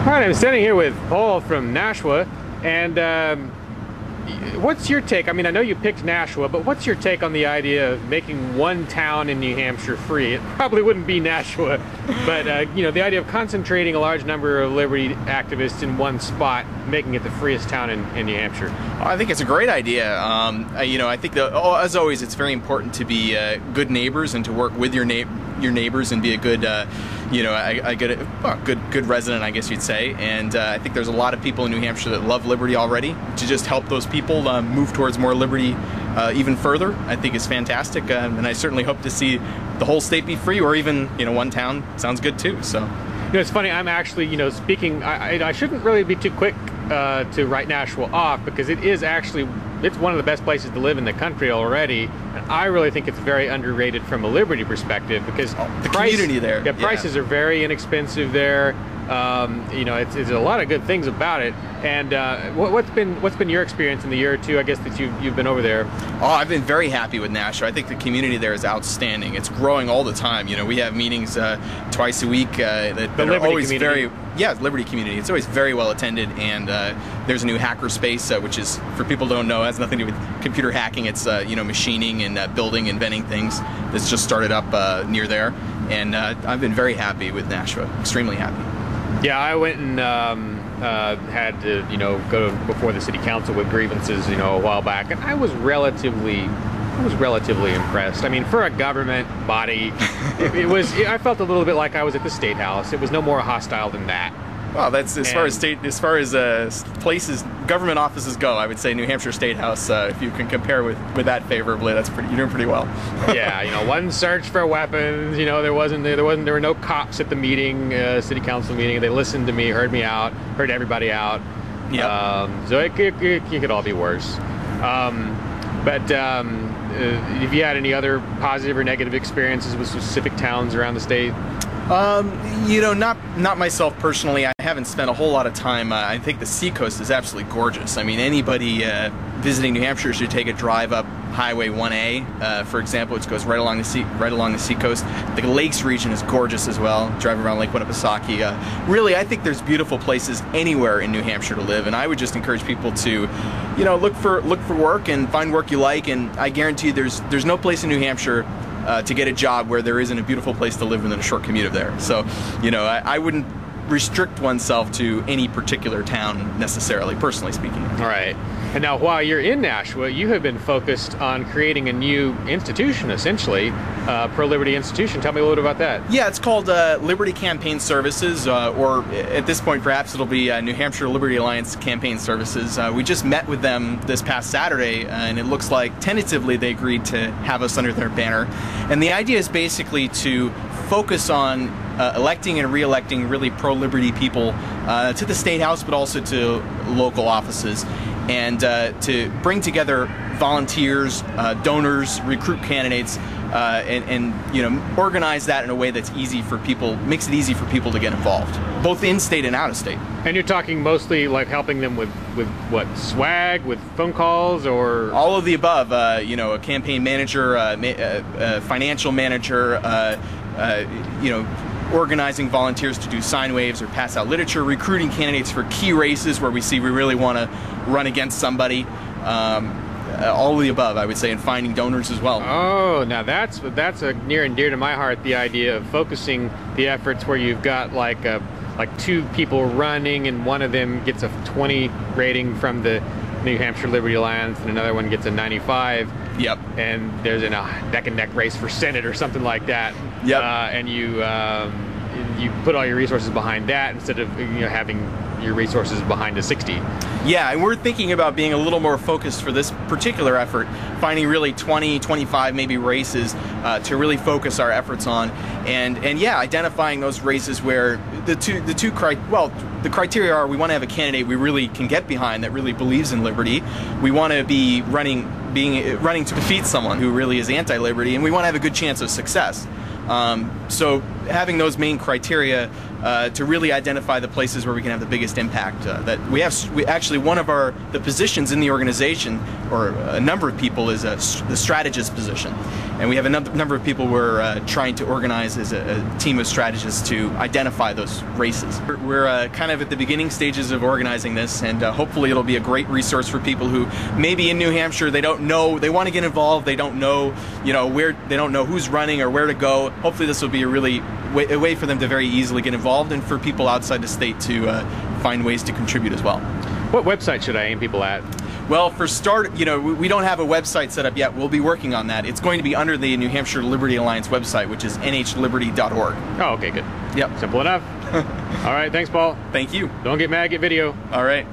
All right, I'm standing here with Paul from Nashua, and what's your take? I mean, I know you picked Nashua, but what's your take on the idea of making one town in New Hampshire free? It probably wouldn't be Nashua, but you know, the idea of concentrating a large number of liberty activists in one spot, making it the freest town in New Hampshire. I think it's a great idea. You know, I think as always, it's very important to be good neighbors and to work with your neighbors and be a good, you know, a good resident, I guess you'd say. And I think there's a lot of people in New Hampshire that love liberty already. To just help those people move towards more liberty even further, I think is fantastic. And I certainly hope to see the whole state be free, or even, you know, one town sounds good too. So, you know, it's funny. I'm actually, you know, speaking. I shouldn't really be too quick to write Nashua off, because it is actually, it's one of the best places to live in the country already. And I really think it's very underrated from a liberty perspective, because the community there. Yeah, prices are very inexpensive there. You know, it's a lot of good things about it. And what's been your experience in the year or two, I guess, that you've been over there? Oh, I've been very happy with Nashua. I think the community there is outstanding. It's growing all the time. You know, we have meetings twice a week that are always community. Liberty community. It's always very well attended, and there's a new hacker space, which is, for people who don't know, has nothing to do with computer hacking. It's you know, machining and building, inventing things. That's just started up near there, and I've been very happy with Nashua. Extremely happy. Yeah, I went and had to, you know, go before the city council with grievances, you know, a while back, and I was relatively impressed. I mean, for a government body, I felt a little bit like I was at the State House. It was no more hostile than that. Well, that's as far as places, government offices go. I would say New Hampshire State House, if you can compare with that favorably, you're doing pretty well. Yeah, you know, one search for weapons. You know, there were no cops at the meeting, city council meeting. They listened to me, heard me out, heard everybody out. Yeah. So it could all be worse. But have you had any other positive or negative experiences with specific towns around the state? You know, not myself personally. I haven't spent a whole lot of time. I think the seacoast is absolutely gorgeous. I mean, anybody visiting New Hampshire should take a drive up Highway 1A, for example, which goes right along the seacoast. The lakes region is gorgeous as well. Drive around Lake Winnipesaukee. Really, I think there's beautiful places anywhere in New Hampshire to live, and I would just encourage people to, you know, look for work and find work you like. And I guarantee you, there's no place in New Hampshire to get a job where there isn't a beautiful place to live within a short commute of there. So, you know, I wouldn't restrict oneself to any particular town necessarily, personally speaking. All right. And now, while you're in Nashua, you have been focused on creating a new institution, essentially, pro-liberty institution. Tell me a little bit about that. Yeah, it's called Liberty Campaign Services, or at this point, perhaps it'll be New Hampshire Liberty Alliance Campaign Services. We just met with them this past Saturday, and it looks like tentatively they agreed to have us under their banner. And the idea is basically to focus on electing and re-electing really pro-liberty people to the State House, but also to local offices, and to bring together volunteers, donors, recruit candidates, and you know, organize that in a way that's easy for people, makes it easy for people to get involved, both in state and out of state. And you're talking mostly like helping them with what, swag, with phone calls, or all of the above. You know, a campaign manager, a financial manager, you know, organizing volunteers to do sign waves or pass out literature, recruiting candidates for key races where we really want to run against somebody. All of the above, I would say, and finding donors as well. Oh, now that's a near and dear to my heart, the idea of focusing the efforts where you've got like two people running, and one of them gets a 20 rating from the New Hampshire Liberty Alliance, and another one gets a 95. Yep. And there's a neck and neck race for Senate or something like that. Yep. And you put all your resources behind that instead of, you know, having your resources behind a 60. Yeah, and we're thinking about being a little more focused for this particular effort, finding really 20, 25 maybe races to really focus our efforts on, and yeah, identifying those races where the criteria are: we want to have a candidate we really can get behind that really believes in liberty. We want to be running to defeat someone who really is anti-liberty, and we want to have a good chance of success. So having those main criteria to really identify the places where we can have the biggest impact. That we actually, one of the positions in the organization, or a number of people, is the strategist position, and we have a number of people we're trying to organize as a team of strategists to identify those races. We're kind of at the beginning stages of organizing this, and hopefully it'll be a great resource for people who maybe in New Hampshire they don't know, they want to get involved, they don't know, where, they don't know who's running or where to go. Hopefully this will be a way for them to very easily get involved, and for people outside the state to find ways to contribute as well. What website should I aim people at? Well, for start, we don't have a website set up yet. We'll be working on that. It's going to be under the New Hampshire Liberty Alliance website, which is nhliberty.org. Oh, okay, good. Yep. Simple enough. All right, thanks, Paul. Thank you. Don't get mad, get video. All right.